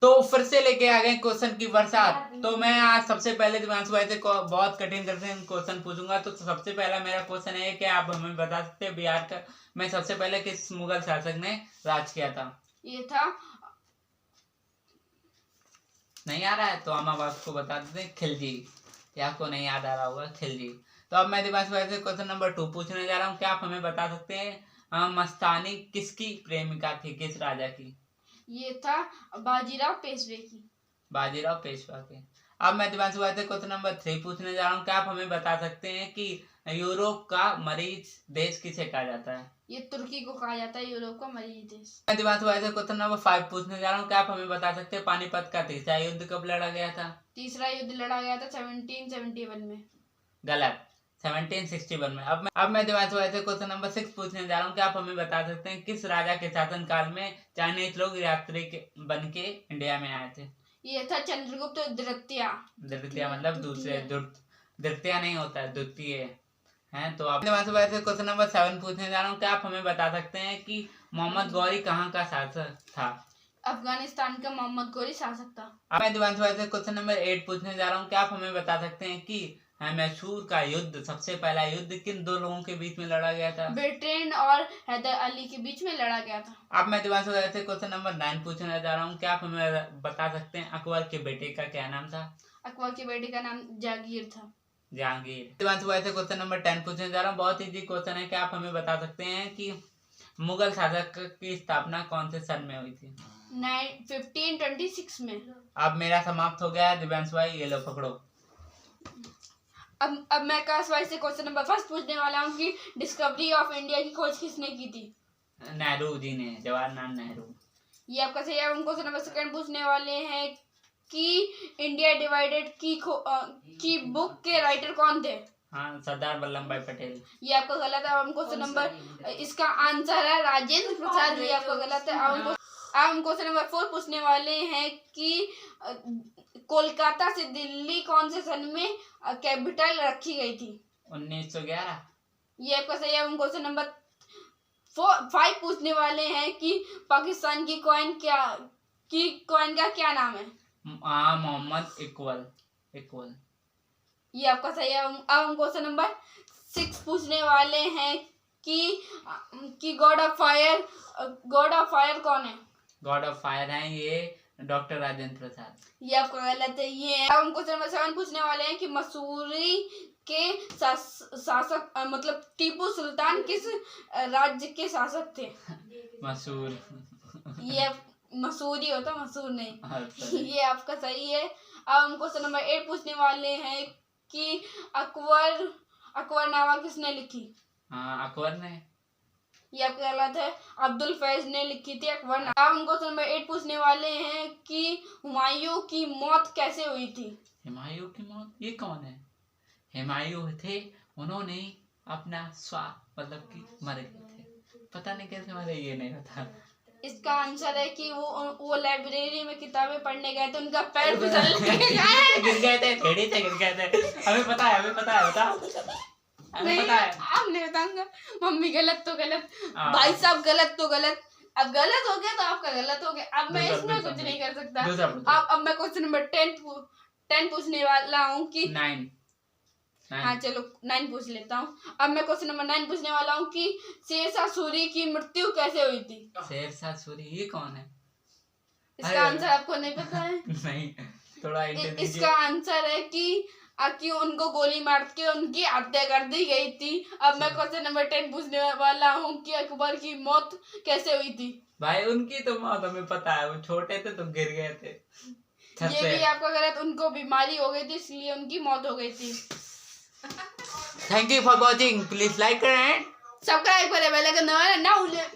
तो फिर से लेके आ गए क्वेश्चन की बरसात। तो मैं आज सबसे पहले दिव्यांशु भाई से बहुत कठिन क्वेश्चन पूछूंगा। तो सबसे पहला मेरा क्वेश्चन है कि आप हमें बता सकते हैं बिहार का में सबसे पहले किस मुगल शासक ने राज किया था? ये था, नहीं आ रहा है तो हम अब आपको बता देते हैं, खिलजी। या आपको नहीं याद आ रहा होगा, खिलजी। तो अब मैं दिव्यांशु भाई से क्वेश्चन नंबर 2 पूछने जा रहा हूँ। क्या आप हमें बता सकते हैं मस्तानी किसकी प्रेमिका थी, किस राजा की? ये था बाजीराव पेशवे की। बाजीराव पेशवा के। अब मैं दिव्यांशु भाई से क्वेश्चन नंबर 3 पूछने जा रहा हूँ। क्या आप हमें बता सकते हैं कि यूरोप का मरीज देश किसे कहा जाता है? ये तुर्की को कहा जाता है यूरोप का मरीज देश। मैं दिव्यांशु भाई से क्वेश्चन नंबर 5 पूछने जा रहा हूँ। क्या आप हमें बता सकते हैं पानीपत का तीसरा युद्ध कब लड़ा गया था? तीसरा युद्ध लड़ा गया था 1771 में। गलत, 1761 में। अब मैं दिव्यांशु भाई से क्वेश्चन नंबर 6 पूछने जा रहा हूँ। क्या आप हमें बता सकते हैं किस राजा के शासन काल में चाइनीज लोग यात्री बन के इंडिया में आए थे? ये था चंद्रगुप्त द्वितीय। द्वितीय मतलब दूसरे, द्वितीय नहीं होता है, द्वितीय है। तो आप दिव्यांशु भाई से क्वेश्चन नंबर 7 पूछने जा रहा हूँ। क्या आप हमें बता सकते हैं कि मोहम्मद गौरी कहाँ का शासक था? अफगानिस्तान का मोहम्मद गौरी शासक था। अब मैं दिव्यांशु भाई से क्वेश्चन नंबर 8 पूछने जा रहा हूँ। क्या आप हमें बता सकते हैं कि मैसूर का युद्ध, सबसे पहला युद्ध किन दो लोगों के बीच में लड़ा गया था? ब्रिटेन और हैदर अली के बीच में लड़ा गया था। अब मैं दिव्यांशु भाई से क्वेश्चन नंबर 9 पूछने जा रहा हूँ। क्या आप हमें बता सकते हैं अकबर के बेटे का क्या नाम था? अकबर के बेटे का नाम जहांगीर था। जहांगीर। दिव्यांशु भाई से क्वेश्चन नंबर 10 पूछने जा रहा हूँ। बहुत इजी क्वेश्चन है। क्या आप हमें बता सकते हैं कि मुगल शासक की स्थापना कौन से सन में हुई थी? 1526 में। अब मेरा समाप्त हो गया है दिव्यांशु भाई, ये लो पकड़ो। अब मैं आकाश भाई से क्वेश्चन नंबर 1 पूछने वाला हूँ कि डिस्कवरी ऑफ इंडिया की खोज किसने की थी? नेहरू जी ने, जवाहरलाल नेहरू। ये आपका सही है। हम क्वेश्चन नंबर 2 पूछने वाले हैं कि इंडिया डिवाइडेड की बुक के राइटर कौन थे? हाँ, सरदार वल्लभ भाई पटेल। ये आपका गलत है। हम क्वेश्चन नंबर, इसका आंसर है राजेंद्र प्रसाद। ये आपका गलत है। अब हम क्वेश्चन नंबर 4 पूछने वाले हैं कि कोलकाता से दिल्ली कौन से सन में कैपिटल रखी गई थी? 1911। ये आपका सही है। हम क्वेश्चन नंबर 5 पूछने वाले हैं कि पाकिस्तान की कॉइन का क्या नाम है? मोहम्मद इक्वल। ये आपका सही है। अब हम क्वेश्चन नंबर 6 पूछने वाले हैं कि गॉड ऑफ फायर कौन है? गॉड ऑफ फायर है ये डॉक्टर राजेंद्र प्रसाद। ये आपका गलत है। ये अब हम क्वेश्चन नंबर 7 पूछने वाले हैं कि मसूरी के शासक मतलब टीपू सुल्तान किस राज्य के शासक थे? मसूर। ये मसूरी होता, मसूर नहीं। अच्छा। ये आपका सही है। अब हम क्वेश्चन नंबर 8 पूछने वाले हैं कि अकबरनामा किसने लिखी? हाँ, अकबर ने। ये आपका गलत है। अब्दुल फैज ने लिखी थी अकबरनामा। अब हम क्वेश्चन नंबर 8 पूछने वाले हैं कि हुमायूं की मौत कैसे हुई थी? हुमायूं की मौत, ये कौन है? हुमायूं थे, उन्होंने अपना मतलब कि मर गए थे। पता नहीं कैसे मरे, ये नहीं पता। इसका आंसर है कि वो लाइब्रेरी में किताबें पढ़ने गए थे, उनका पैर फिसलने गिर गए थे, टेढ़ी से गिर गए थे। हमें पता है बता। हमें पता है। आप नहीं बताऊंगा। मम्मी गलत तो गलत, भाई साहब गलत तो गलत। अब गलत हो गया तो आपका गलत हो गया। अब मैं इसमें कुछ नहीं कर सकता। अब मैं क्वेश्चन नंबर 10 पूछने वाला हूँ कि 9। हाँ चलो 9 पूछ लेता हूँ। अब मैं क्वेश्चन नंबर 9 पूछने वाला हूँ कि शेरशाह सूरी की मृत्यु कैसे हुई थी? शेरशाह सूरी, ये कौन है? इसका आंसर आपको नहीं पता है? नहीं, थोड़ा इसका आंसर है कि उनको गोली मार के उनकी हत्या कर दी गई थी। अब मैं क्वेश्चन नंबर 10 पूछने वाला हूँ कि अकबर की मौत कैसे हुई थी? भाई उनकी तो मौत हमें पता है, वो छोटे थे तो गिर गए थे। ये भी आपका गलत। उनको बीमारी हो गई थी इसलिए उनकी मौत हो गई थी। Thank you for watching. Please like करें, सब्सक्राइब करें, बेल आइकन दबाना ना भूलें।